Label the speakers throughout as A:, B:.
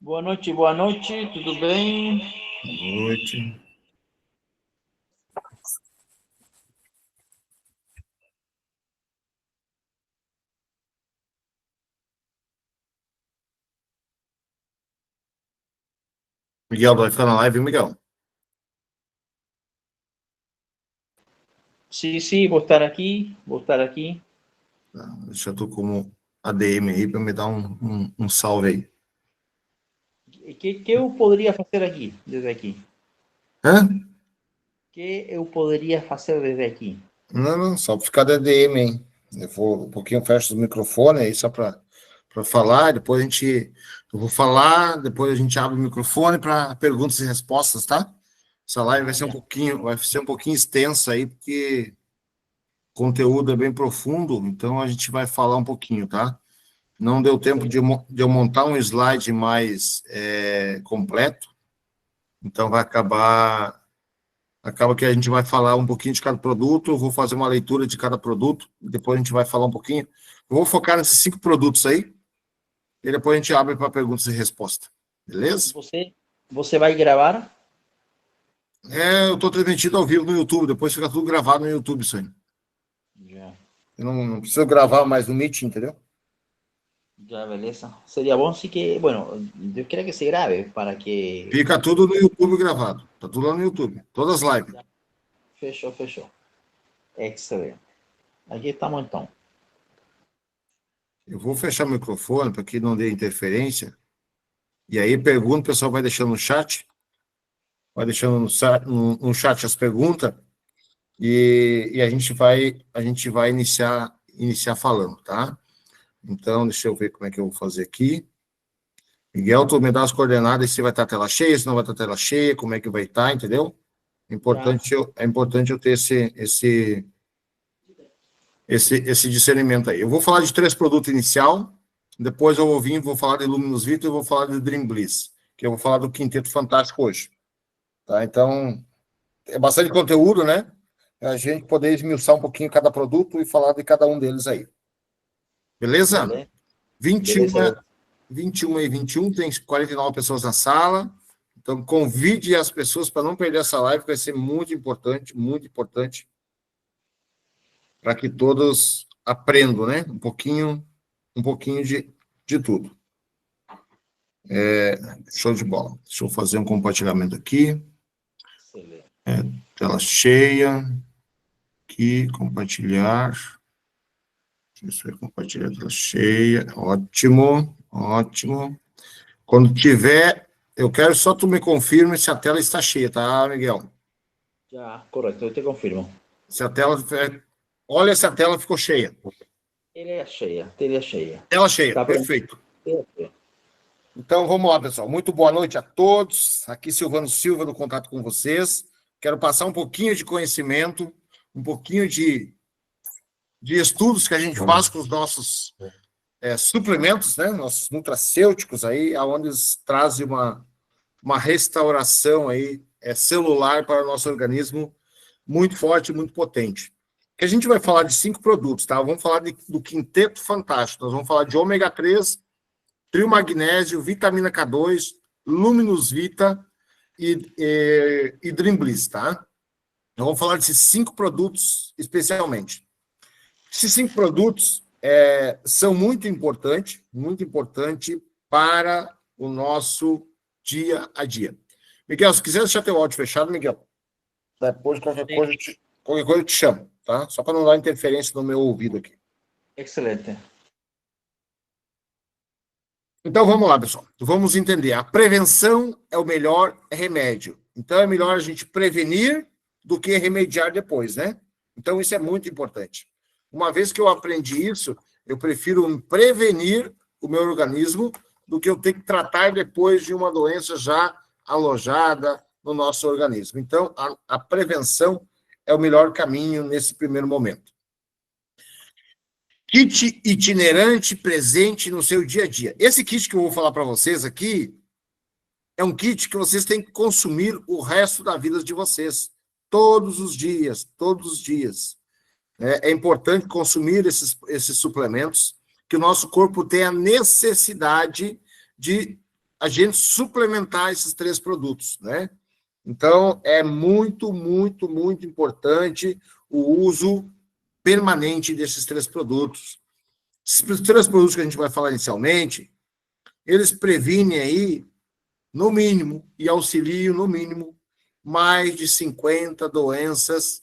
A: boa noite, tudo bem?
B: Boa noite. Miguel, vai ficar na live, Miguel?
A: Sí, vou estar aqui.
B: Tá, deixa tu como ADM aí para me dar um salve aí.
A: O que eu poderia fazer aqui, desde aqui?
B: Hã?
A: O que eu poderia fazer desde aqui?
B: Não, só para ficar de ADM, hein? Eu vou um pouquinho, fecho os microfones aí só para falar, depois eu vou falar, depois a gente abre o microfone para perguntas e respostas, tá? Essa live vai ser um pouquinho extensa aí, porque o conteúdo é bem profundo, então a gente vai falar um pouquinho, tá? Não deu tempo de eu montar um slide mais completo, então acaba que a gente vai falar um pouquinho de cada produto, eu vou fazer uma leitura de cada produto, depois a gente vai falar um pouquinho. Eu vou focar nesses 5 produtos aí, e depois a gente abre para perguntas e respostas, beleza?
A: Você vai gravar?
B: Eu estou transmitindo ao vivo no YouTube, depois fica tudo gravado no YouTube, isso aí.
A: Já,
B: Eu não preciso gravar mais no Meet, entendeu?
A: já, beleza. Seria bom se que, bueno, eu queria que se grave para que...
B: Fica tudo no YouTube gravado, tá tudo lá no YouTube, todas as lives.
A: Fechou. Excelente. Aqui estamos então.
B: Eu vou fechar o microfone para que não dê interferência. E aí, pergunta, o pessoal vai deixando no chat. Vai deixando no chat as perguntas. E a gente vai iniciar falando, tá? Então, deixa eu ver como é que eu vou fazer aqui. Miguel, tu me dá as coordenadas se vai estar a tela cheia, se não vai estar a tela cheia, como é que vai estar, entendeu? É importante eu ter esse discernimento aí. Eu vou falar de 3 produtos inicial, depois eu vou falar de Luminous Vita e vou falar de Dream Bliss, que eu vou falar do Quinteto Fantástico hoje. Tá? Então, é bastante conteúdo, né? A gente poder esmiuçar um pouquinho cada produto e falar de cada um deles aí. Beleza?
A: Beleza?
B: 21,
A: Beleza.
B: 21 e 21, tem 49 pessoas na sala. Então, convide as pessoas para não perder essa live, que vai ser muito importante para que todos aprendam, né? Um pouquinho de tudo. Show de bola. Deixa eu fazer um compartilhamento aqui.
A: Excelente.
B: Tela cheia. Aqui, compartilhar. Deixa eu ver, compartilhar a tela cheia. Ótimo. Quando tiver, eu quero só tu me confirme se a tela está cheia, tá, Miguel?
A: Já, correto, eu te confirmo.
B: Se a tela... Olha se a tela ficou cheia.
A: Teria cheia.
B: Tela cheia,
A: Tá pronto.
B: perfeito. Então, vamos lá, pessoal. Muito boa noite a todos. Aqui, Silvano Silva, no contato com vocês. Quero passar um pouquinho de conhecimento, um pouquinho de estudos que a gente faz com os nossos suplementos, né? Nossos nutracêuticos aí, onde eles trazem uma restauração aí, celular para o nosso organismo muito forte, muito potente. Que a gente vai falar de 5 produtos, tá? Vamos falar do Quinteto Fantástico. Nós vamos falar de ômega 3, trio magnésio, vitamina K2, Luminous Vita e Dream Bliss, tá? Então, vamos falar desses 5 produtos especialmente. Esses 5 produtos são muito importante para o nosso dia a dia. Miguel, se quiser deixar teu áudio fechado, Miguel, depois qualquer coisa eu te chamo, tá? Só para não dar interferência no meu ouvido aqui.
A: Excelente.
B: Então, vamos lá, pessoal. Vamos entender. A prevenção é o melhor remédio. Então, é melhor a gente prevenir do que remediar depois, né? Então, isso é muito importante. Uma vez que eu aprendi isso, eu prefiro prevenir o meu organismo do que eu ter que tratar depois de uma doença já alojada no nosso organismo. Então, a prevenção é o melhor caminho nesse primeiro momento. Kit itinerante presente no seu dia a dia. Esse kit que eu vou falar para vocês aqui é um kit que vocês têm que consumir o resto da vida de vocês. Todos os dias. É importante consumir esses suplementos, que o nosso corpo tem a necessidade de a gente suplementar esses 3 produtos, né? Então, é muito, muito, muito importante o uso permanente desses 3 produtos. Esses 3 produtos que a gente vai falar inicialmente, eles previnem aí, no mínimo, e auxiliam, no mínimo, mais de 50 doenças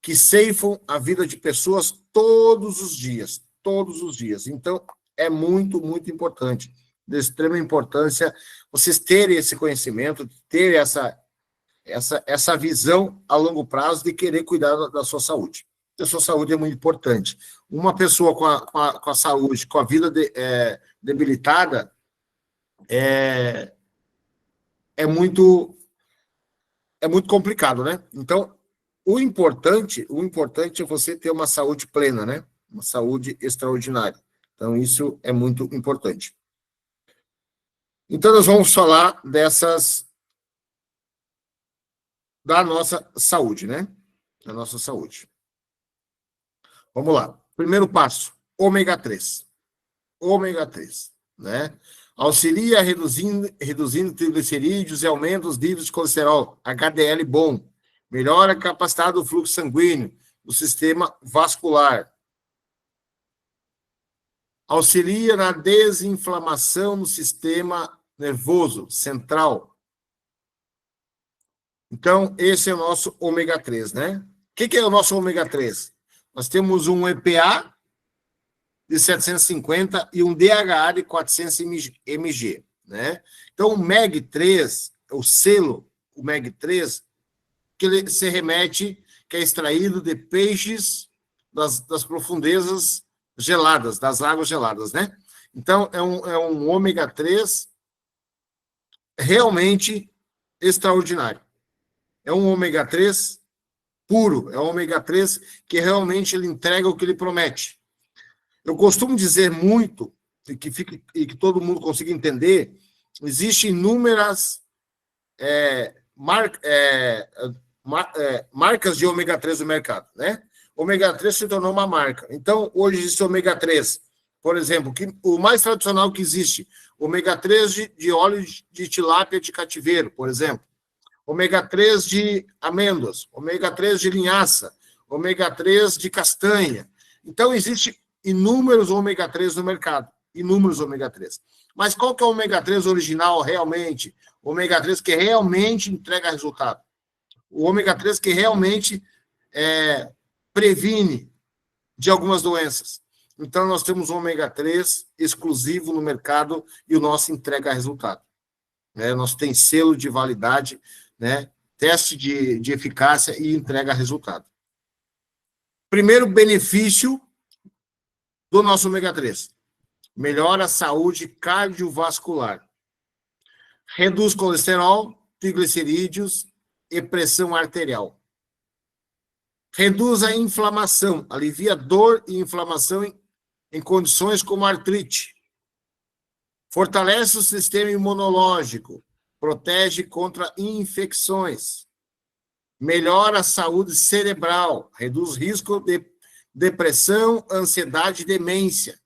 B: que ceifam a vida de pessoas todos os dias. Todos os dias. Então, é muito, muito importante, de extrema importância, vocês terem esse conhecimento, terem essa visão a longo prazo de querer cuidar da sua saúde. A sua saúde é muito importante. Uma pessoa com a saúde, com a vida debilitada, é muito complicado, né? Então, o importante é você ter uma saúde plena, né? Uma saúde extraordinária. Então, isso é muito importante. Então, nós vamos falar da nossa saúde, né? Da nossa saúde. Vamos lá. Primeiro passo, ômega 3. Ômega 3, né? Auxilia reduzindo triglicerídeos e aumenta os níveis de colesterol, HDL bom. Melhora a capacidade do fluxo sanguíneo, do sistema vascular. Auxilia na desinflamação no sistema nervoso central. Então, esse é o nosso ômega 3, né? O que é o nosso ômega 3? Nós temos um EPA de 750 e um DHA de 400 mg, né? Então, o MEG-3, o selo, o MEG-3, que ele se remete, que é extraído de peixes das profundezas geladas, das águas geladas, né? Então, é um ômega 3 realmente extraordinário. É um ômega 3 puro, é um ômega 3 que realmente ele entrega o que ele promete. Eu costumo dizer muito, e que todo mundo consiga entender, existem inúmeras marcas de ômega 3 no mercado, né? Ômega 3 se tornou uma marca. Então, hoje existe ômega 3, por exemplo, o mais tradicional que existe, ômega 3 de óleo de tilápia de cativeiro, por exemplo. Ômega 3 de amêndoas, ômega 3 de linhaça, ômega 3 de castanha. Então, existe inúmeros ômega 3 no mercado, inúmeros ômega 3. Mas qual que é o ômega 3 original realmente? O ômega 3 que realmente entrega resultado. O ômega 3 que realmente previne de algumas doenças. Então, nós temos um ômega 3 exclusivo no mercado e o nosso entrega resultado. Nosso tem selo de validade, né? Teste de eficácia e entrega resultado. Primeiro benefício do nosso ômega 3. Melhora a saúde cardiovascular. Reduz colesterol, triglicerídeos e pressão arterial. Reduz a inflamação, alivia dor e inflamação em condições como artrite. Fortalece o sistema imunológico, protege contra infecções. Melhora a saúde cerebral, reduz risco de depressão, ansiedade e demência.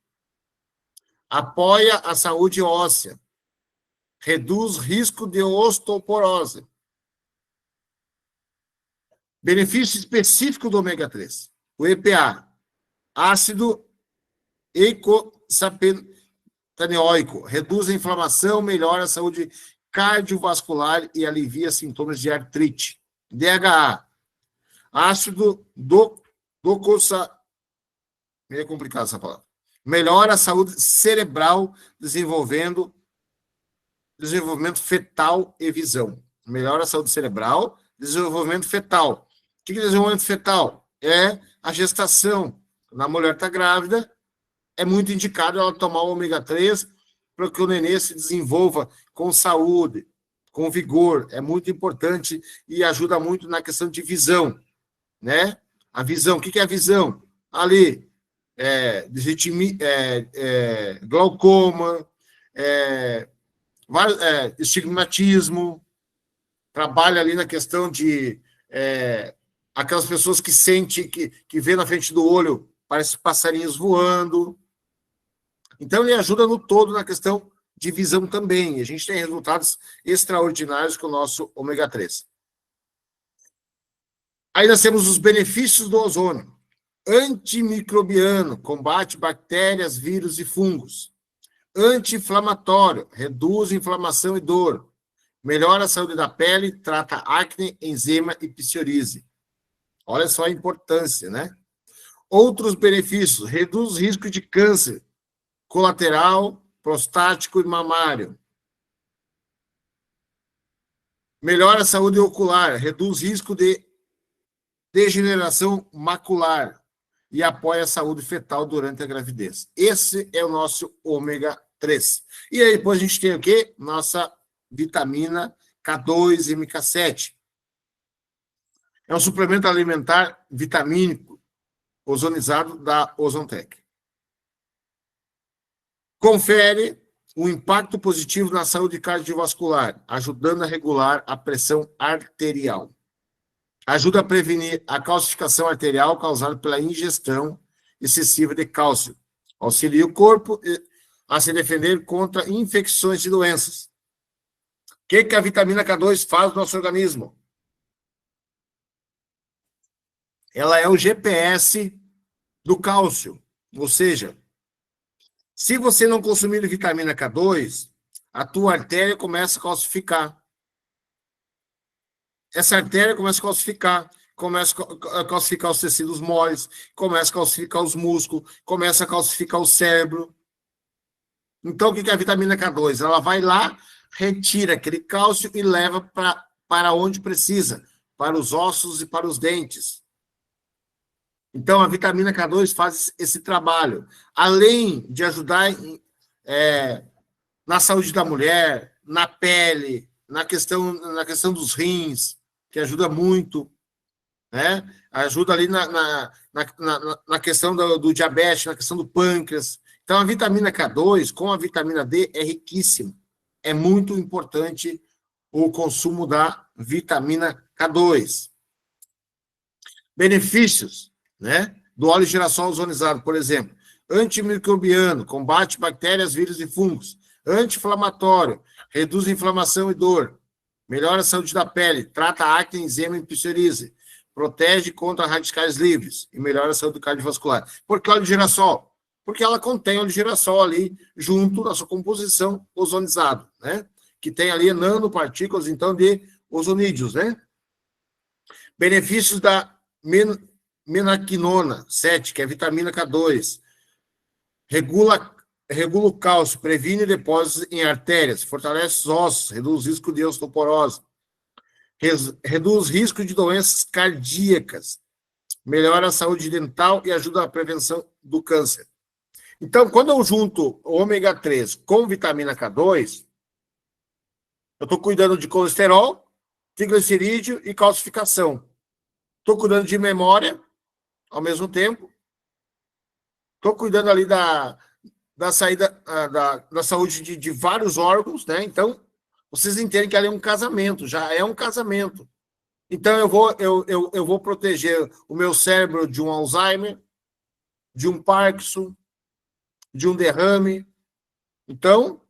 B: Apoia a saúde óssea. Reduz risco de osteoporose. Benefício específico do ômega 3. O EPA, ácido eicosapentaenoico, reduz a inflamação, melhora a saúde cardiovascular e alivia sintomas de artrite. DHA, ácido meio complicado essa palavra. Melhora a saúde cerebral, desenvolvimento fetal e visão. Melhora a saúde cerebral, desenvolvimento fetal. O que é desenvolvimento fetal? É a gestação. Na mulher está grávida, é muito indicado ela tomar o ômega 3 para que o nenê se desenvolva com saúde, com vigor. É muito importante e ajuda muito na questão de visão, né? A visão, o que é a visão? Ali, glaucoma, estigmatismo, trabalha ali na questão de aquelas pessoas que sentem, que vê na frente do olho, parece passarinhos voando. Então, ele ajuda no todo na questão de visão também. A gente tem resultados extraordinários com o nosso ômega 3. Aí nós temos os benefícios do ozônio. Antimicrobiano, combate bactérias, vírus e fungos. Anti-inflamatório, reduz inflamação e dor. Melhora a saúde da pele, trata acne, eczema e psoríase. Olha só a importância, né? Outros benefícios, reduz o risco de câncer colateral, prostático e mamário. Melhora a saúde ocular, reduz risco de degeneração macular e apoia a saúde fetal durante a gravidez. Esse é o nosso ômega 3. E aí depois a gente tem o quê? Nossa vitamina K2 e MK7. É um suplemento alimentar vitamínico ozonizado da Ozontec. Confere o impacto positivo na saúde cardiovascular, ajudando a regular a pressão arterial. Ajuda a prevenir a calcificação arterial causada pela ingestão excessiva de cálcio. Auxilia o corpo a se defender contra infecções e doenças. O que a vitamina K2 faz no nosso organismo? Ela é o GPS do cálcio. Ou seja, se você não consumir vitamina K2, a tua artéria começa a calcificar. Essa artéria começa a calcificar os tecidos moles, começa a calcificar os músculos, começa a calcificar o cérebro. Então, o que é a vitamina K2? Ela vai lá, retira aquele cálcio e leva para onde precisa, para os ossos e para os dentes. Então, a vitamina K2 faz esse trabalho. Além de ajudar na saúde da mulher, na pele, na questão dos rins, que ajuda muito, né? Ajuda ali na questão do diabetes, na questão do pâncreas. Então, a vitamina K2, com a vitamina D, é riquíssima. É muito importante o consumo da vitamina K2. Benefícios, né, do óleo de girassol ozonizado, por exemplo. Antimicrobiano, combate bactérias, vírus e fungos. Anti-inflamatório, reduz inflamação e dor. Melhora a saúde da pele, trata acne, eczema e psoríase. Protege contra radicais livres e melhora a saúde cardiovascular. Por que óleo de girassol? Porque ela contém óleo de girassol ali junto na sua composição ozonizado, né? Que tem ali nanopartículas, então, de ozonídeos, né? Benefícios da menaquinona 7, que é a vitamina K2. Regula o cálcio, previne depósitos em artérias, fortalece os ossos, reduz o risco de osteoporose, reduz o risco de doenças cardíacas, melhora a saúde dental e ajuda na prevenção do câncer. Então, quando eu junto o ômega 3 com vitamina K2, eu estou cuidando de colesterol, triglicerídeo e calcificação. Estou cuidando de memória, ao mesmo tempo. Estou cuidando ali da saída, da saúde de vários órgãos, né? Então, vocês entendem que ali é um casamento, já é um casamento. Então, eu vou proteger o meu cérebro de um Alzheimer, de um Parkinson, de um derrame. Então,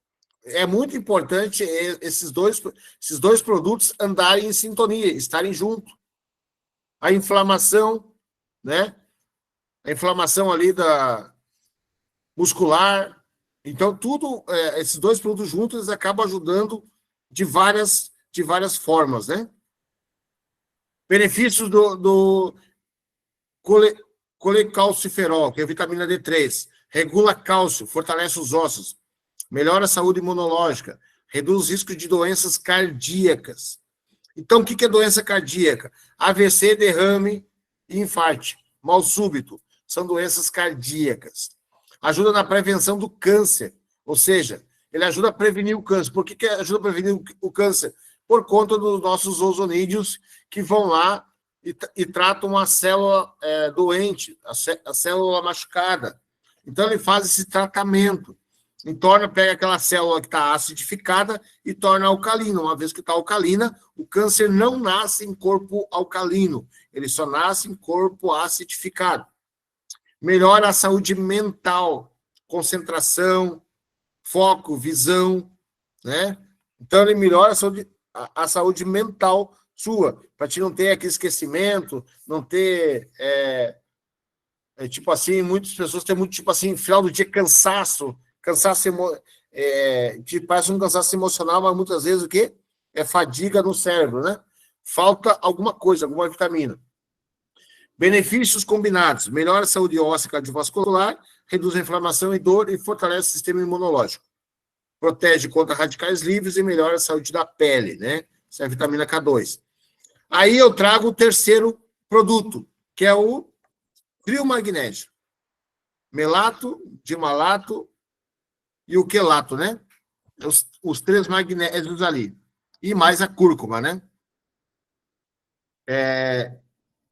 B: é muito importante esses dois produtos andarem em sintonia, estarem juntos. A inflamação, né? A inflamação ali da muscular. Então, esses dois produtos juntos acabam ajudando de várias formas, né? Benefícios do colecalciferol, que é a vitamina D3. Regula cálcio, fortalece os ossos, melhora a saúde imunológica, reduz o risco de doenças cardíacas. Então, o que é doença cardíaca? AVC, derrame e infarto. Mal súbito. São doenças cardíacas. Ajuda na prevenção do câncer. Ou seja, ele ajuda a prevenir o câncer. Por que ajuda a prevenir o câncer? Por conta dos nossos ozonídeos que vão lá e tratam a célula doente, a célula machucada. Então, ele faz esse tratamento. Pega aquela célula que está acidificada e torna alcalina. Uma vez que está alcalina, o câncer não nasce em corpo alcalino, ele só nasce em corpo acidificado. Melhora a saúde mental, concentração, foco, visão, né? Então, ele melhora a saúde mental sua, para te não ter aquele esquecimento, não ter, tipo assim, muitas pessoas têm muito, tipo assim, final do dia, que parece um cansaço emocional, mas muitas vezes o quê? É fadiga no cérebro, né? Falta alguma coisa, alguma vitamina. Benefícios combinados: melhora a saúde óssea e cardiovascular, reduz a inflamação e dor e fortalece o sistema imunológico. Protege contra radicais livres e melhora a saúde da pele, né? Isso é a vitamina K2. Aí eu trago o terceiro produto, que é o trio-magnésio. Melato, dimalato e o quelato, né? Os três magnésios ali. E mais a cúrcuma, né?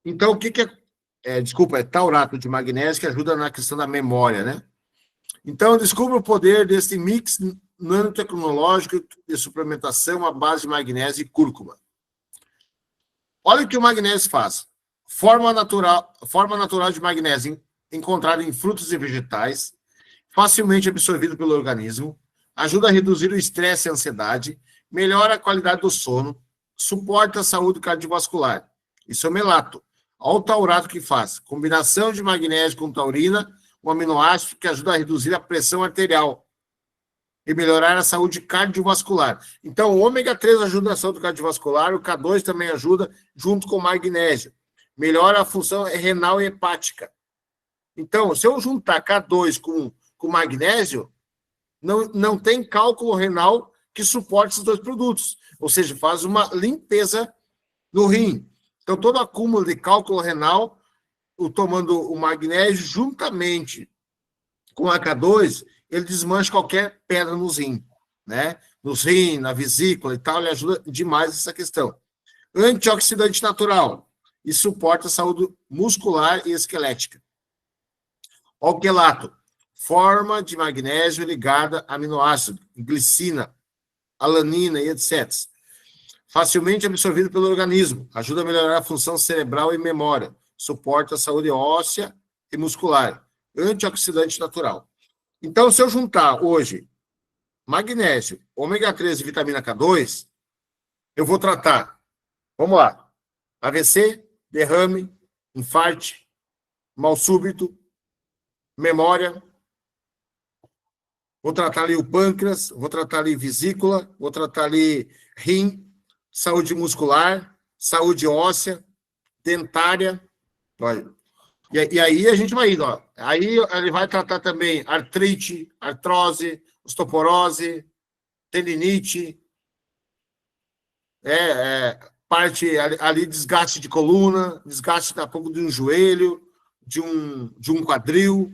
B: Então, o que é? Desculpa, é taurato de magnésio que ajuda na questão da memória, né? Então, descubra o poder desse mix nanotecnológico de suplementação à base de magnésio e cúrcuma. Olha o que o magnésio faz. Forma natural de magnésio encontrada em frutos e vegetais, facilmente absorvido pelo organismo, ajuda a reduzir o estresse e a ansiedade, melhora a qualidade do sono, suporta a saúde cardiovascular. Isso é o melato. Olha o taurato que faz. Combinação de magnésio com taurina, um aminoácido que ajuda a reduzir a pressão arterial e melhorar a saúde cardiovascular. Então, o ômega 3 ajuda na saúde cardiovascular, o K2 também ajuda, junto com o magnésio. Melhora a função renal e hepática. Então, se eu juntar K2 com magnésio, não tem cálculo renal que suporte esses dois produtos. Ou seja, faz uma limpeza no rim. Então, todo acúmulo de cálculo renal, tomando o magnésio juntamente com a K2, ele desmancha qualquer pedra no rim, né? Nos rins, na vesícula e tal, ele ajuda demais essa questão. Antioxidante natural e suporta a saúde muscular e esquelética. O quelato, forma de magnésio ligada a aminoácido, glicina, alanina e etc. Facilmente absorvido pelo organismo, ajuda a melhorar a função cerebral e memória, suporta a saúde óssea e muscular. Antioxidante natural. Então, se eu juntar hoje magnésio, ômega 3 e vitamina K2, eu vou tratar, vamos lá, AVC, derrame, infarte, mal súbito, memória, vou tratar ali o pâncreas, vou tratar ali vesícula, vou tratar ali rim, saúde muscular, saúde óssea, dentária, olha. E aí a gente vai indo, ó. Aí ele vai tratar também artrite, artrose, osteoporose, tendinite, parte ali desgaste de coluna, desgaste da pouco de um joelho, de um quadril,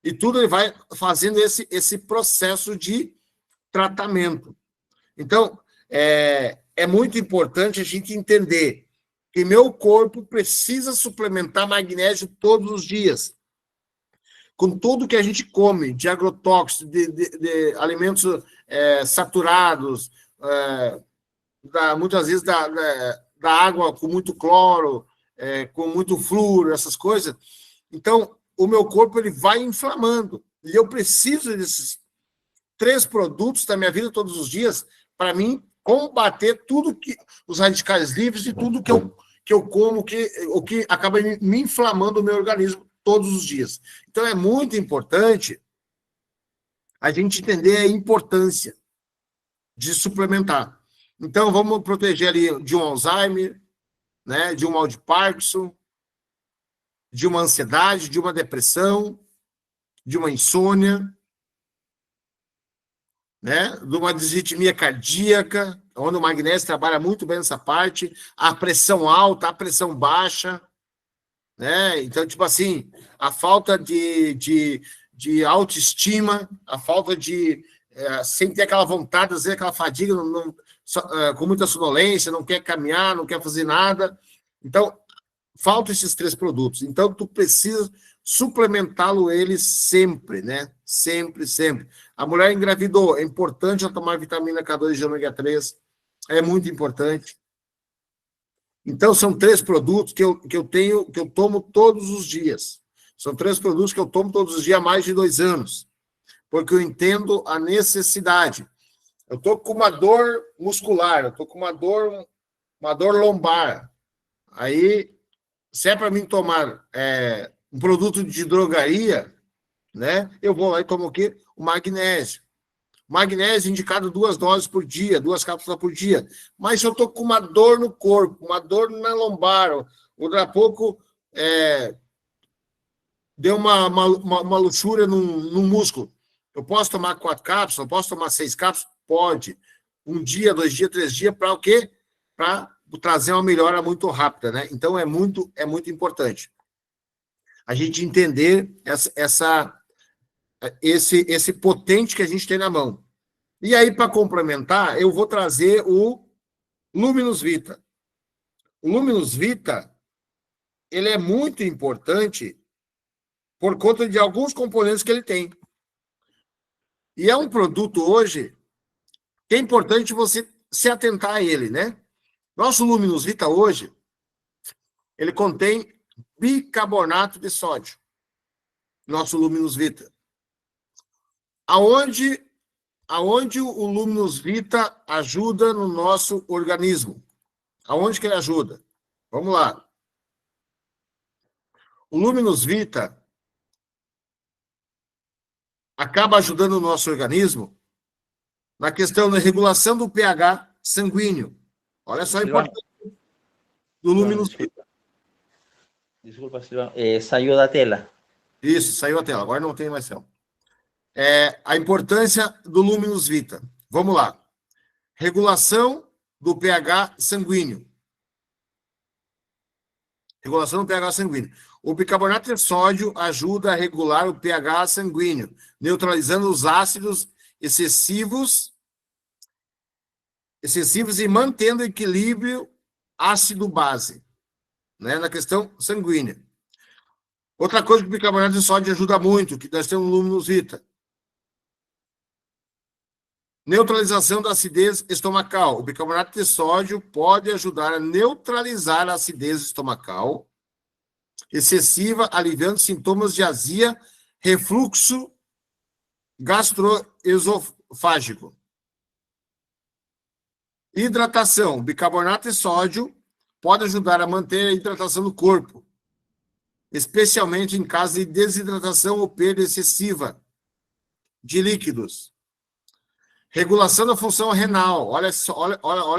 B: e tudo ele vai fazendo esse processo de tratamento. Então, é muito importante a gente entender que meu corpo precisa suplementar magnésio todos os dias. Com tudo que a gente come, de agrotóxicos, de alimentos saturados, muitas vezes da água com muito cloro, com muito flúor, essas coisas. Então, o meu corpo ele vai inflamando. E eu preciso desses 3 produtos da minha vida todos os dias para mim combater tudo que os radicais livres e tudo que eu como, o que acaba me inflamando o meu organismo todos os dias. Então, é muito importante a gente entender a importância de suplementar. Então, vamos proteger ali de um Alzheimer, né, de um mal de Parkinson, de uma ansiedade, de uma depressão, de uma insônia, né, de uma disritmia cardíaca, onde o magnésio trabalha muito bem nessa parte, a pressão alta, a pressão baixa, né? Então, tipo assim, a falta de autoestima, a falta de sem ter aquela vontade, às vezes aquela fadiga, com muita sonolência, não quer caminhar, não quer fazer nada. Então, faltam esses 3 produtos. Então, tu precisa suplementá-lo eles sempre, né? Sempre, sempre. A mulher engravidou, é importante ela tomar vitamina K2 e ômega 3, é muito importante. Então, são 3 produtos que eu tomo todos os dias. São 3 produtos que eu tomo todos os dias há mais de 2 anos. porque eu entendo a necessidade. Eu estou com uma dor muscular, eu estou com uma dor lombar. Aí, se é para mim tomar um produto de drogaria, né, eu vou lá e tomo o quê? O magnésio. Magnésio indicado 2 doses por dia, 2 cápsulas por dia. Mas se eu estou com uma dor no corpo, uma dor na lombar, ou daqui a pouco deu uma luxúria num músculo, eu posso tomar 4 cápsulas, eu posso tomar 6 cápsulas? Pode. 1 dia, 2 dias, 3 dias, para o quê? Para trazer uma melhora muito rápida, né? Então, é muito importante a gente entender esse potente que a gente tem na mão. E aí, para complementar, eu vou trazer o Luminous Vita. O Luminous Vita, ele é muito importante por conta de alguns componentes que ele tem. E é um produto hoje que é importante você se atentar a ele, né? Nosso Luminous Vita hoje, ele contém bicarbonato de sódio. Nosso Luminous Vita. Aonde o Luminous Vita ajuda no nosso organismo? Aonde que ele ajuda? Vamos lá. O Luminous Vita acaba ajudando o nosso organismo na questão da regulação do pH sanguíneo. Olha só a importância do Luminous Vita.
A: Desculpa, Silvano. Saiu da tela.
B: Isso, saiu a tela. Agora não tem mais tela. A importância do Luminous Vita. Vamos lá. Regulação do pH sanguíneo. Regulação do pH sanguíneo. O bicarbonato de sódio ajuda a regular o pH sanguíneo, neutralizando os ácidos excessivos e mantendo o equilíbrio ácido-base, né, na questão sanguínea. Outra coisa que o bicarbonato de sódio ajuda muito, que nós temos no Luminous Vita. Neutralização da acidez estomacal. O bicarbonato de sódio pode ajudar a neutralizar a acidez estomacal excessiva, aliviando sintomas de azia, refluxo gastroesofágico. Hidratação. Bicarbonato de sódio pode ajudar a manter a hidratação do corpo, especialmente em caso de desidratação ou perda excessiva de líquidos. Regulação da função renal. Olha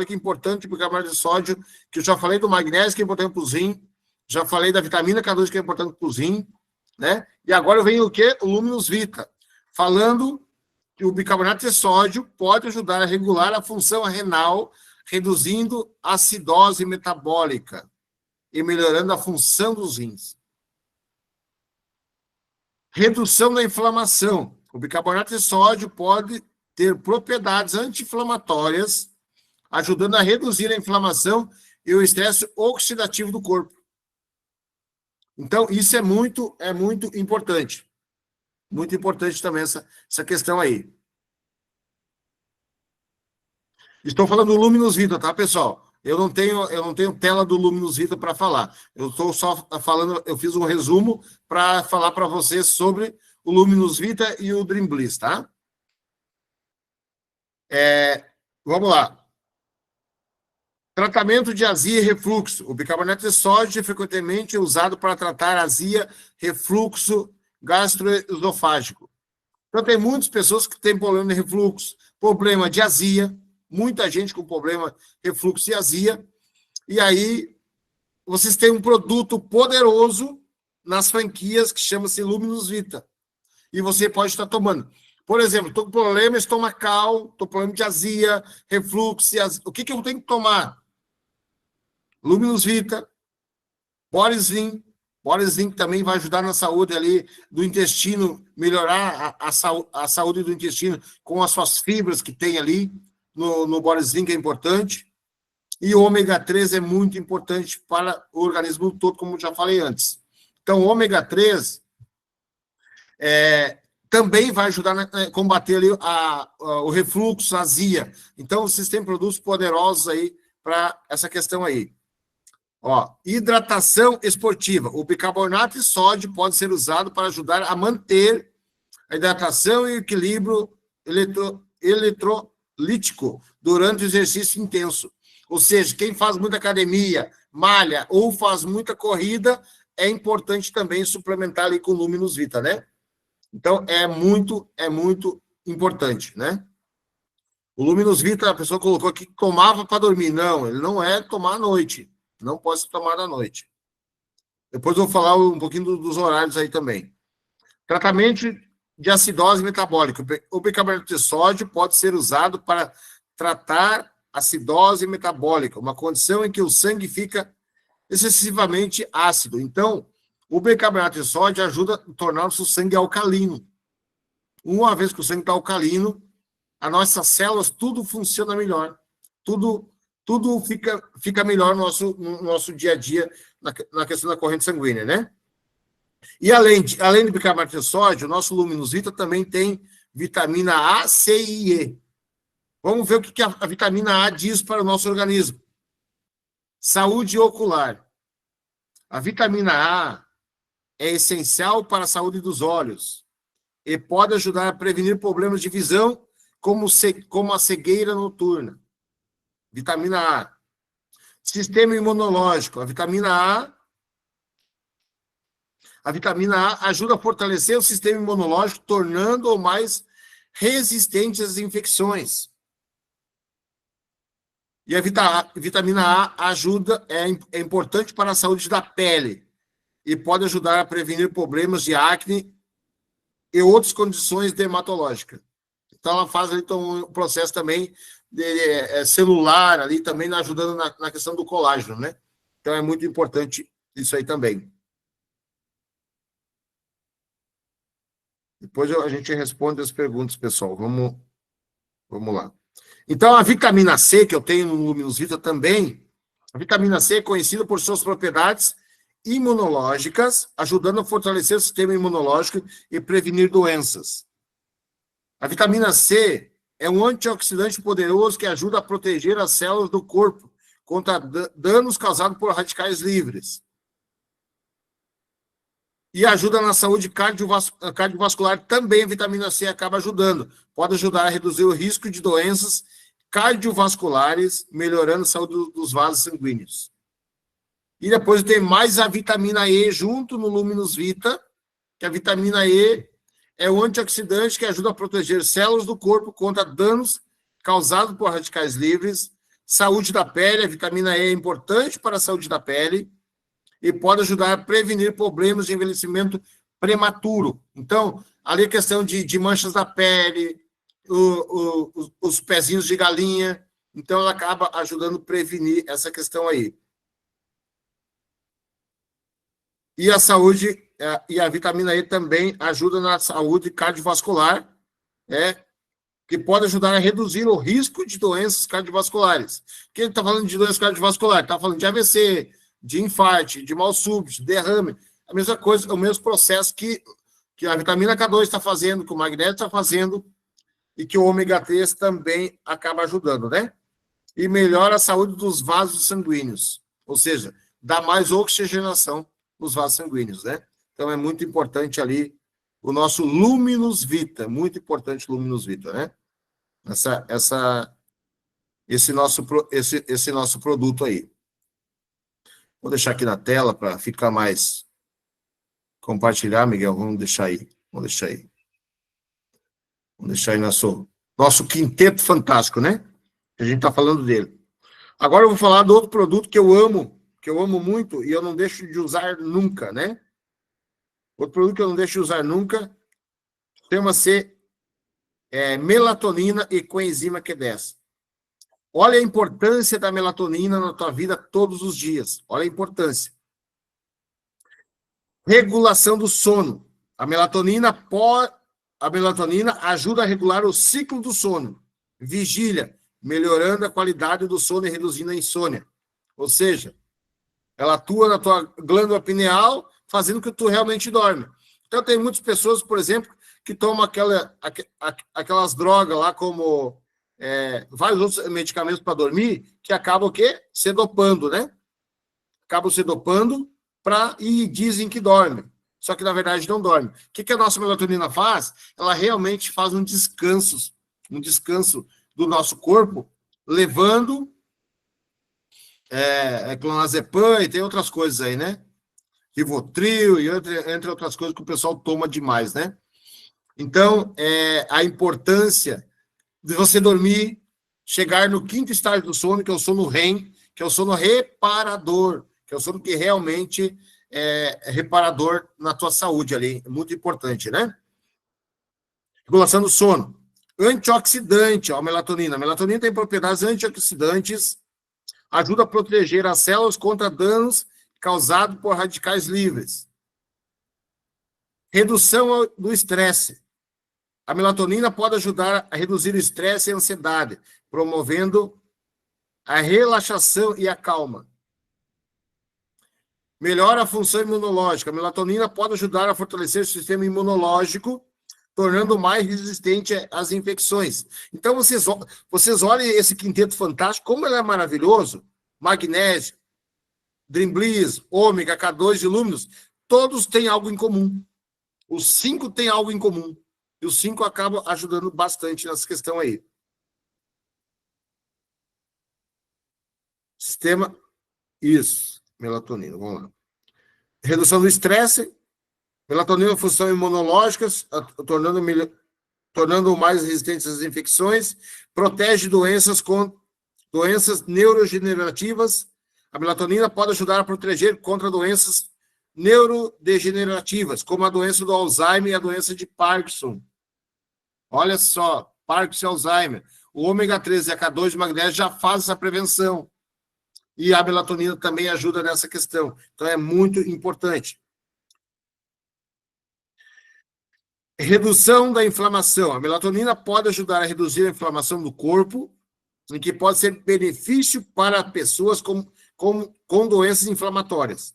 B: que importante o bicarbonato de sódio, que eu já falei do magnésio, que é importante para o rim, já falei da vitamina K2, que é importante para o rim, né? E agora vem o quê? O Luminous Vita, falando que o bicarbonato de sódio pode ajudar a regular a função renal, reduzindo a acidose metabólica e melhorando a função dos rins. Redução da inflamação. O bicarbonato de sódio pode ter propriedades anti-inflamatórias, ajudando a reduzir a inflamação e o estresse oxidativo do corpo. Então, isso é muito importante. Muito importante também essa questão aí. Estou falando do Luminous Vita, tá, pessoal? Eu não tenho tela do Luminous Vita para falar. Eu estou só falando, eu fiz um resumo para falar para vocês sobre o Luminous Vita e o Dream Bliss, tá? Vamos lá. Tratamento de azia e refluxo. O bicarbonato de sódio é frequentemente usado para tratar azia, refluxo gastroesofágico. Então, tem muitas pessoas que têm problema de refluxo, problema de azia, muita gente com problema de refluxo e azia, e aí vocês têm um produto poderoso nas franquias que chama-se Luminous Vita, e você pode estar tomando. Por exemplo, estou com problema estomacal, estou com problema de azia, refluxo, o que eu tenho que tomar? Luminous Vita, Borislim. Borislim também vai ajudar na saúde ali do intestino, melhorar a saúde do intestino com as suas fibras que tem ali no Borislim, que é importante. E o ômega 3 é muito importante para o organismo todo, como já falei antes. Então, o ômega 3 também vai ajudar a combater ali o refluxo, a azia. Então, vocês têm produtos poderosos aí para essa questão aí. Hidratação esportiva. O bicarbonato de sódio pode ser usado para ajudar a manter a hidratação e o equilíbrio eletrolítico durante o exercício intenso. Ou seja, quem faz muita academia, malha ou faz muita corrida, é importante também suplementar ali com o Luminous Vita, né? Então, é muito importante, né? O Luminous Vita, a pessoa colocou aqui que tomava para dormir. Não, ele não é tomar à noite. Não pode ser tomado à noite. Depois eu vou falar um pouquinho dos horários aí também. Tratamento de acidose metabólica. O bicarbonato de sódio pode ser usado para tratar acidose metabólica, uma condição em que o sangue fica excessivamente ácido. Então, o bicarbonato de sódio ajuda a tornar o seu sangue alcalino. Uma vez que o sangue está alcalino, as nossas células, tudo funciona melhor. Tudo fica melhor no nosso dia a dia, na questão da corrente sanguínea, né? E além do bicarbonato de sódio, o nosso Luminous Vita também tem vitamina A, C e E. Vamos ver o que a vitamina A diz para o nosso organismo. Saúde ocular. A vitamina A é essencial para a saúde dos olhos e pode ajudar a prevenir problemas de visão, como a cegueira noturna. Vitamina A. Sistema imunológico. A vitamina A ajuda a fortalecer o sistema imunológico, tornando-o mais resistente às infecções. E a vitamina A é importante para a saúde da pele e pode ajudar a prevenir problemas de acne e outras condições dermatológicas. Então, ela faz ali, um processo também celular, ali também ajudando na questão do colágeno, né? Então, é muito importante isso aí também. Depois a gente responde as perguntas, pessoal. Vamos lá. Então, a vitamina C, que eu tenho no Luminous Vita também, a vitamina C é conhecida por suas propriedades imunológicas, ajudando a fortalecer o sistema imunológico e prevenir doenças. A vitamina C é um antioxidante poderoso que ajuda a proteger as células do corpo contra danos causados por radicais livres. E ajuda na saúde cardiovascular também, a vitamina C acaba ajudando. Pode ajudar a reduzir o risco de doenças cardiovasculares, melhorando a saúde dos vasos sanguíneos. E depois tem mais a vitamina E junto no Luminous Vita, que a vitamina E é um antioxidante que ajuda a proteger células do corpo contra danos causados por radicais livres. Saúde da pele, a vitamina E é importante para a saúde da pele e pode ajudar a prevenir problemas de envelhecimento prematuro. Então, ali a questão de manchas da pele, os pezinhos de galinha, então ela acaba ajudando a prevenir essa questão aí. E a saúde, e a vitamina E também ajuda na saúde cardiovascular, que pode ajudar a reduzir o risco de doenças cardiovasculares. Quem está falando de doenças cardiovasculares? Está falando de AVC, de infarto, de mal súbito, derrame, a mesma coisa, o mesmo processo que a vitamina K2 está fazendo, que o magnésio está fazendo, e que o ômega 3 também acaba ajudando, né? E melhora a saúde dos vasos sanguíneos, ou seja, dá mais oxigenação nos vasos sanguíneos, né? Então, é muito importante ali o nosso Luminous Vita, muito importante o Luminous Vita, né? Esse nosso produto aí. Vou deixar aqui na tela para ficar mais compartilhar, Miguel. Vamos deixar aí. Vamos deixar aí nosso quinteto fantástico, né? A gente está falando dele. Agora eu vou falar do outro produto que eu amo muito e eu não deixo de usar nunca, né? Outro produto que eu não deixo de usar nunca chama-se melatonina e coenzima Q10. Olha a importância da melatonina na tua vida todos os dias. Olha a importância. Regulação do sono. A melatonina ajuda a regular o ciclo do sono. Vigília, melhorando a qualidade do sono e reduzindo a insônia. Ou seja, ela atua na tua glândula pineal, fazendo que tu realmente dorme. Então, tem muitas pessoas, por exemplo, que tomam aquelas drogas lá, como vários outros medicamentos para dormir, que acabam o quê? Se dopando, né? Acabam se dopando e dizem que dormem. só que na verdade não dorme. O que a nossa melatonina faz? Ela realmente faz um descanso do nosso corpo, levando clonazepam e tem outras coisas aí, né? Rivotril e entre outras coisas que o pessoal toma demais, né? Então, a importância de você dormir, chegar no quinto estágio do sono, que é o sono REM, que é o sono reparador, que é o sono que realmente é reparador na tua saúde ali, é muito importante, né? Regulação do sono. Antioxidante, ó, a melatonina. A melatonina tem propriedades antioxidantes, ajuda a proteger as células contra danos causados por radicais livres. Redução do estresse. A melatonina pode ajudar a reduzir o estresse e a ansiedade, promovendo a relaxação e a calma. Melhora a função imunológica. A melatonina pode ajudar a fortalecer o sistema imunológico, tornando mais resistente às infecções. Então, vocês olhem esse quinteto fantástico, como ele é maravilhoso. Magnésio, Dream Bliss, ômega, K2 e Luminous, todos têm algo em comum. Os 5 têm algo em comum. E os 5 acabam ajudando bastante nessa questão aí. Sistema... Isso. Melatonina, vamos lá. Redução do estresse. Melatonina, função imunológicas, tornando mais resistentes às infecções. Protege doenças neurodegenerativas. A melatonina pode ajudar a proteger contra doenças neurodegenerativas, como a doença do Alzheimer e a doença de Parkinson. Olha só, Parkinson e Alzheimer. O ômega 3 e a K2 de magnésio já faz essa prevenção. E a melatonina também ajuda nessa questão. Então, é muito importante. Redução da inflamação. A melatonina pode ajudar a reduzir a inflamação do corpo, em que pode ser benefício para pessoas com doenças inflamatórias.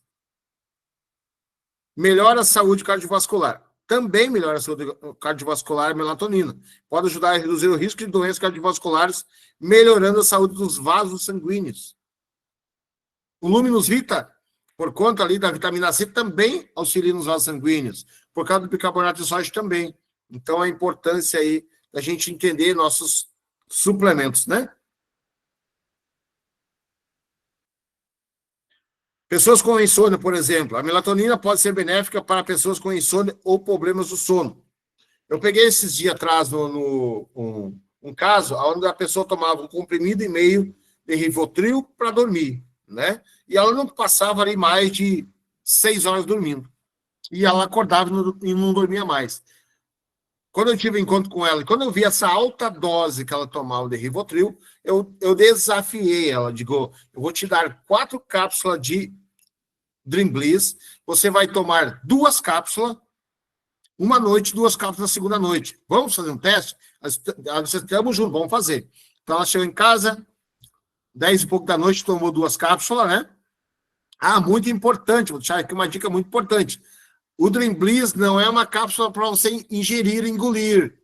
B: Melhora a saúde cardiovascular. Também melhora a saúde cardiovascular a melatonina. Pode ajudar a reduzir o risco de doenças cardiovasculares, melhorando a saúde dos vasos sanguíneos. O Luminous Vita, por conta ali da vitamina C, também auxilia nos vasos sanguíneos. Por causa do bicarbonato de sódio também. Então, a importância aí da gente entender nossos suplementos, né? Pessoas com insônia, por exemplo. A melatonina pode ser benéfica para pessoas com insônia ou problemas do sono. Eu peguei esses dias atrás um caso onde a pessoa tomava 1,5 comprimido de Rivotril para dormir, né? E ela não passava ali mais de 6 horas dormindo. E ela acordava e não dormia mais. Quando eu tive encontro com ela, e quando eu vi essa alta dose que ela tomava de Rivotril, eu desafiei ela. Digo, eu vou te dar 4 cápsulas de Dream Bliss, você vai tomar 2 cápsulas, uma noite, 2 cápsulas na segunda noite. Vamos fazer um teste? Estamos juntos, vamos fazer. Então, ela chegou em casa, 10 e pouco da noite, tomou 2 cápsulas, né? Ah, muito importante, vou deixar aqui uma dica muito importante. O Dream Bliss não é uma cápsula para você ingerir e engolir.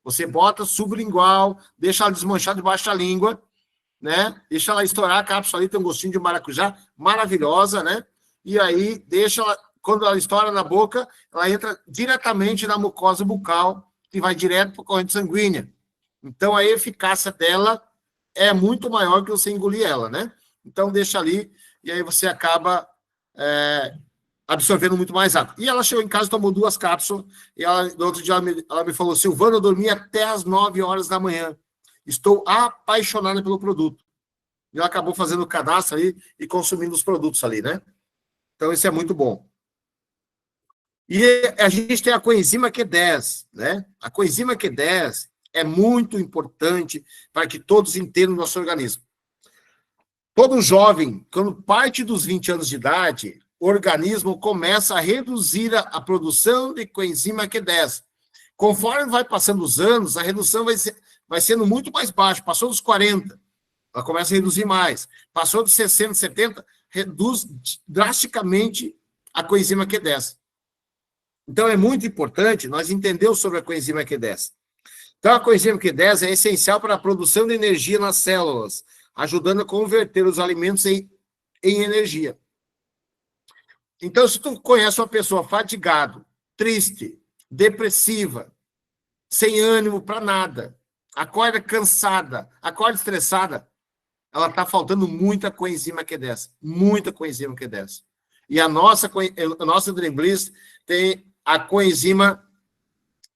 B: Você bota sublingual, deixa ela desmanchar debaixo da língua, né? Deixa ela estourar a cápsula ali, tem um gostinho de maracujá, maravilhosa, né? E aí, deixa ela, quando ela estoura na boca, ela entra diretamente na mucosa bucal e vai direto para a corrente sanguínea. Então, a eficácia dela é muito maior que você engolir ela, né? Então, deixa ali, e aí você acaba absorvendo muito mais rápido. E ela chegou em casa, tomou 2 cápsulas, e no outro dia ela me falou, Silvano, eu dormi até as 9 horas da manhã. Estou apaixonada pelo produto. E ela acabou fazendo o cadastro ali e consumindo os produtos ali, né? Então, isso é muito bom. E a gente tem a coenzima Q10, né? A coenzima Q10 é muito importante para que todos entendam o nosso organismo. Todo jovem, quando parte dos 20 anos de idade, o organismo começa a reduzir a produção de coenzima Q10. Conforme vai passando os anos, a redução vai sendo muito mais baixa. Passou dos 40, ela começa a reduzir mais. Passou dos 60, 70, reduz drasticamente a coenzima Q10. Então, é muito importante nós entendermos sobre a coenzima Q10. Então, a coenzima Q10 é essencial para a produção de energia nas células, ajudando a converter os alimentos em energia. Então, se tu conhece uma pessoa fadigado, triste, depressiva, sem ânimo para nada, acorda cansada, acorda estressada, ela está faltando muita coenzima Q10, muita coenzima Q10. E a nossa Dream Bliss tem a coenzima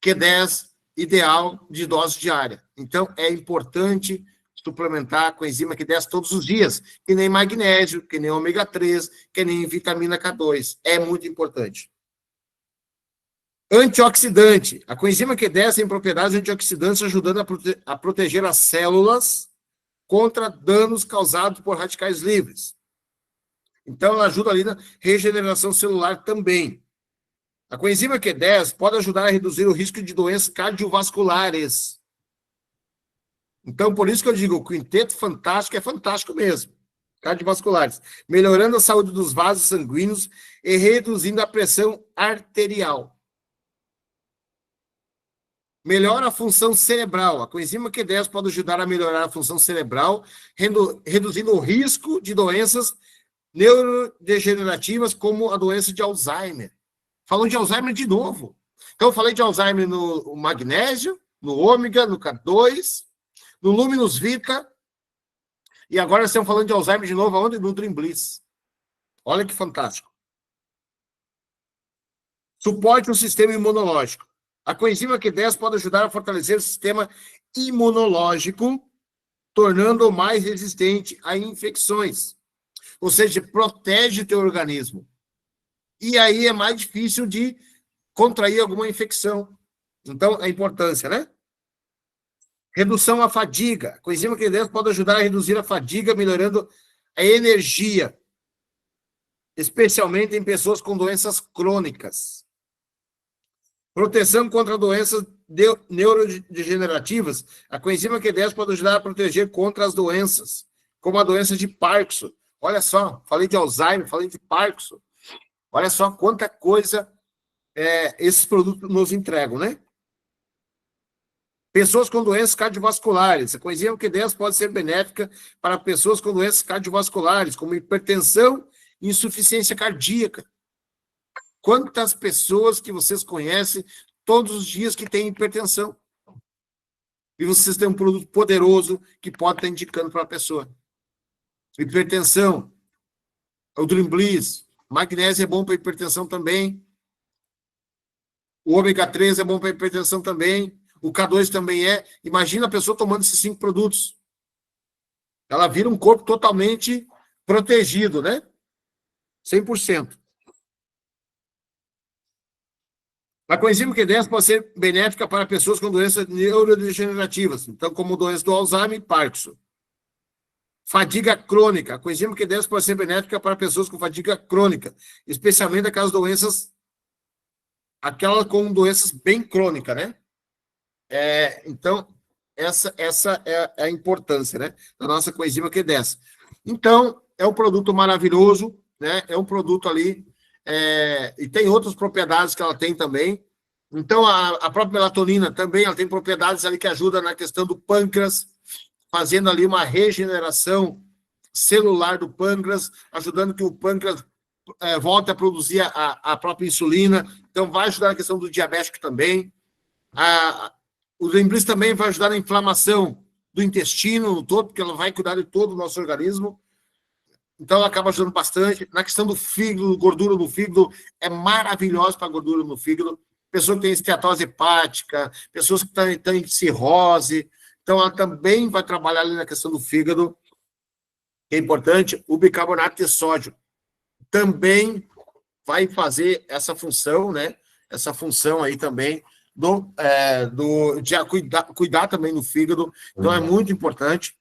B: Q10 ideal de dose diária. Então, é importante suplementar com enzima Q10 todos os dias, que nem magnésio, que nem ômega 3, que nem vitamina K2. É muito importante. Antioxidante. A coenzima Q10 tem propriedades antioxidantes ajudando a proteger as células contra danos causados por radicais livres. Então, ela ajuda ali na regeneração celular também. A coenzima Q10 pode ajudar a reduzir o risco de doenças cardiovasculares. Então, por isso que eu digo, o quinteto fantástico é fantástico mesmo. Cardiovasculares. Melhorando a saúde dos vasos sanguíneos e reduzindo a pressão arterial. Melhora a função cerebral. A coenzima Q10 pode ajudar a melhorar a função cerebral, reduzindo o risco de doenças neurodegenerativas, como a doença de Alzheimer. Falando de Alzheimer de novo. Então, eu falei de Alzheimer no magnésio, no ômega, no K2, no Luminous Vita, e agora estamos falando de Alzheimer de novo, aonde? No Dream Bliss. Olha que fantástico. Suporte ao sistema imunológico. A coenzima Q10 pode ajudar a fortalecer o sistema imunológico, tornando-o mais resistente a infecções. Ou seja, protege o teu organismo. E aí é mais difícil de contrair alguma infecção. Então, a importância, né? Redução à fadiga. A coenzima Q10 pode ajudar a reduzir a fadiga, melhorando a energia, especialmente em pessoas com doenças crônicas. Proteção contra doenças neurodegenerativas. A coenzima Q10 pode ajudar a proteger contra as doenças, como a doença de Parkinson. Olha só, falei de Alzheimer, falei de Parkinson. Olha só quanta coisa esses produtos nos entregam, né? Pessoas com doenças cardiovasculares. A coenzima Q10 pode ser benéfica para pessoas com doenças cardiovasculares, como hipertensão e insuficiência cardíaca. Quantas pessoas que vocês conhecem todos os dias que têm hipertensão? E vocês têm um produto poderoso que pode estar indicando para a pessoa. Hipertensão, o Dream Bliss, magnésio é bom para hipertensão também. O ômega 3 é bom para hipertensão também. O K2 também é. Imagina a pessoa tomando esses 5 produtos. Ela vira um corpo totalmente protegido, né? 100%. A coenzima Q10 pode ser benéfica para pessoas com doenças neurodegenerativas, então, como doença do Alzheimer e Parkinson. Fadiga crônica. A coenzima Q10 pode ser benéfica para pessoas com fadiga crônica, especialmente aquelas com doenças bem crônicas, né? Então, essa é a importância, né, da nossa coenzima Q10. Então, é um produto maravilhoso, né? É um produto ali, e tem outras propriedades que ela tem também. Então, a própria melatonina também, ela tem propriedades ali que ajudam na questão do pâncreas, fazendo ali uma regeneração celular do pâncreas, ajudando que o pâncreas volte a produzir a própria insulina. Então, vai ajudar na questão do diabético também. O Dream Bliss também vai ajudar na inflamação do intestino no todo, porque ela vai cuidar de todo o nosso organismo. Então, ela acaba ajudando bastante. Na questão do fígado, gordura no fígado, é maravilhosa para a gordura no fígado. Pessoas que têm esteatose hepática, pessoas que têm cirrose. Então, ela também vai trabalhar ali na questão do fígado. É importante. O bicarbonato de sódio também vai fazer essa função, né? Essa função aí também de cuidar também do fígado. Então, é muito importante.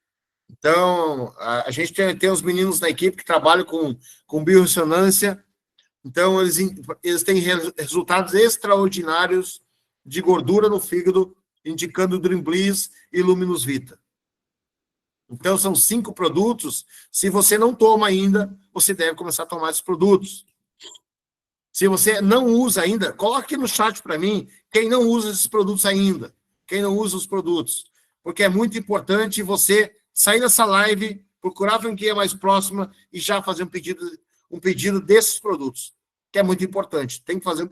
B: Então, a gente tem os meninos da equipe que trabalham com biorressonância. Então, eles têm resultados extraordinários de gordura no fígado, indicando Dream Bliss e Luminous Vita. Então, são 5 produtos. Se você não toma ainda, você deve começar a tomar esses produtos. Se você não usa ainda, coloque aqui no chat para mim quem não usa esses produtos ainda. Quem não usa os produtos. Porque é muito importante você sair dessa live, procurar a franquia mais próxima e já fazer um pedido desses produtos. que é muito importante. Tem que fazer